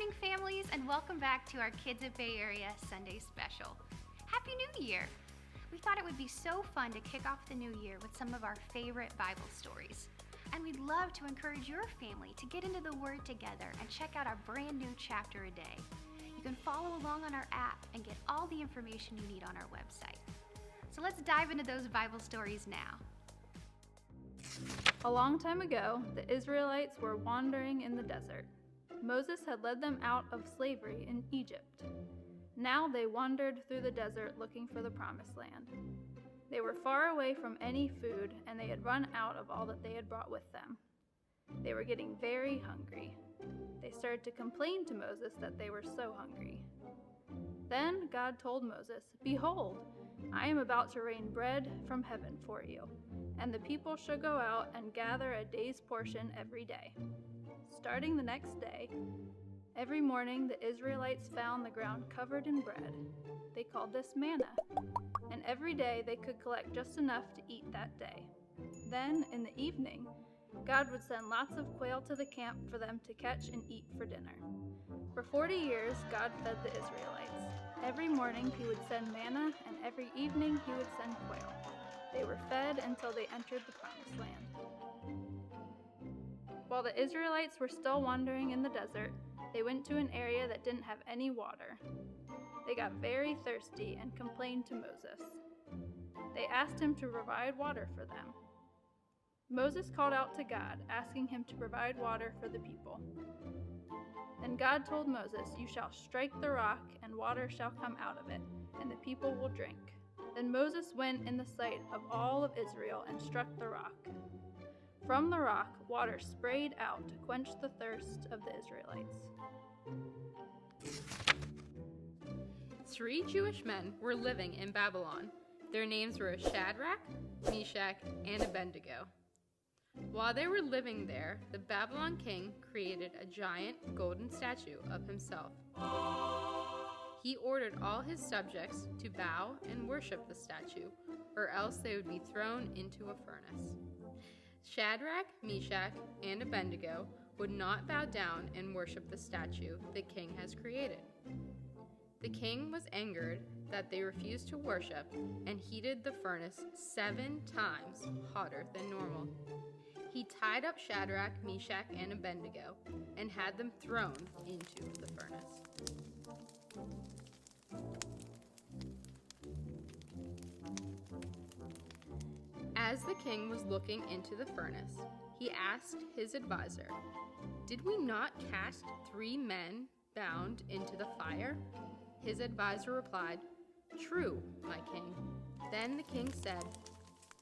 morning, families, and welcome back to our Kids at Bay Area Sunday Special. Happy New Year! We thought it would be so fun to kick off the new year with some of our favorite Bible stories. And we'd love to encourage your family to get into the Word together and check out our brand new chapter a day. You can follow along on our app and get all the information you need on our website. So let's dive into those Bible stories now. A long time ago, the Israelites were wandering in the desert. Moses had led them out of slavery in Egypt. Now they wandered through the desert looking for the promised land. They were far away from any food, and they had run out of all that they had brought with them. They were getting very hungry. They started to complain to Moses that they were so hungry. Then God told Moses, "Behold, I am about to rain bread from heaven for you, and the people shall go out and gather a day's portion every day." Starting the next day, every morning the Israelites found the ground covered in bread. They called this manna, and every day they could collect just enough to eat that day. Then, in the evening, God would send lots of quail to the camp for them to catch and eat for dinner. For 40 years, God fed the Israelites. Every morning he would send manna, and every evening he would send quail. They were fed until they entered the promised land. While the Israelites were still wandering in the desert, they went to an area that didn't have any water. They got very thirsty and complained to Moses. They asked him to provide water for them. Moses called out to God, asking him to provide water for the people. Then God told Moses, "You shall strike the rock, and water shall come out of it, and the people will drink." Then Moses went in the sight of all of Israel and struck the rock. From the rock, water sprayed out to quench the thirst of the Israelites. 3 Jewish men were living in Babylon. Their names were Shadrach, Meshach, and Abednego. While they were living there, the Babylon king created a giant golden statue of himself. He ordered all his subjects to bow and worship the statue, or else they would be thrown into a furnace. Shadrach, Meshach, and Abednego would not bow down and worship the statue the king has created. The king was angered that they refused to worship and heated the furnace 7 times hotter than normal. He tied up Shadrach, Meshach, and Abednego and had them thrown into the furnace. As the king was looking into the furnace, he asked his advisor, "Did we not cast 3 men bound into the fire?" His advisor replied, "True, my king." Then the king said,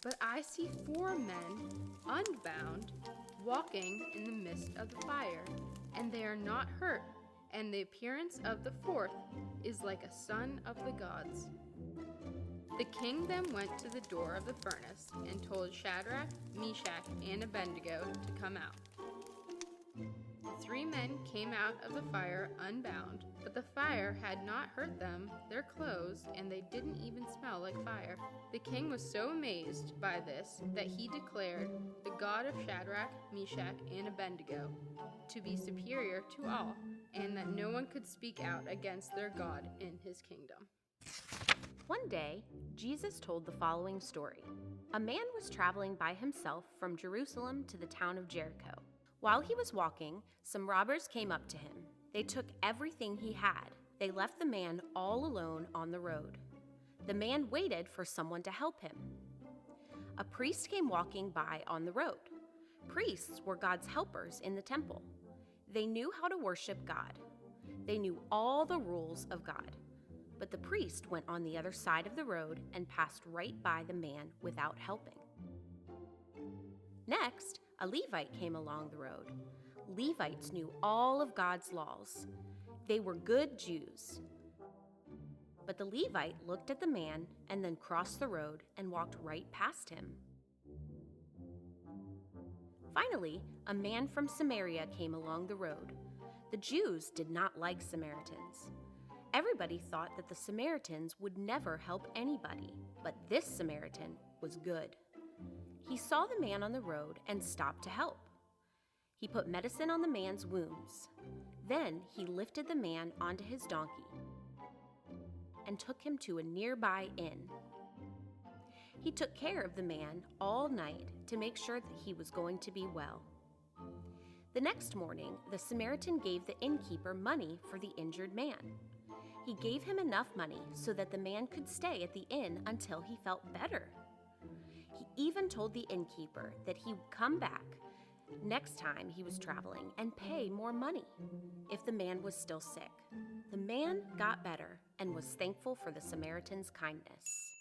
"But I see 4 men, unbound, walking in the midst of the fire, and they are not hurt, and the appearance of the 4th is like a son of the gods." The king then went to the door of the furnace and told Shadrach, Meshach, and Abednego to come out. The 3 men came out of the fire unbound, but the fire had not hurt them, their clothes, and they didn't even smell like fire. The king was so amazed by this that he declared the God of Shadrach, Meshach, and Abednego to be superior to all, and that no one could speak out against their God in his kingdom. One day, Jesus told the following story. A man was traveling by himself from Jerusalem to the town of Jericho. While he was walking, some robbers came up to him. They took everything he had. They left the man all alone on the road. The man waited for someone to help him. A priest came walking by on the road. Priests were God's helpers in the temple. They knew how to worship God. They knew all the rules of God. But the priest went on the other side of the road and passed right by the man without helping. Next, a Levite came along the road. Levites knew all of God's laws. They were good Jews. But the Levite looked at the man and then crossed the road and walked right past him. Finally, a man from Samaria came along the road. The Jews did not like Samaritans. Everybody thought that the Samaritans would never help anybody, but this Samaritan was good. He saw the man on the road and stopped to help. He put medicine on the man's wounds. Then he lifted the man onto his donkey and took him to a nearby inn. He took care of the man all night to make sure that he was going to be well. The next morning, the Samaritan gave the innkeeper money for the injured man. He gave him enough money so that the man could stay at the inn until he felt better. He even told the innkeeper that he would come back next time he was traveling and pay more money if the man was still sick. The man got better and was thankful for the Samaritan's kindness.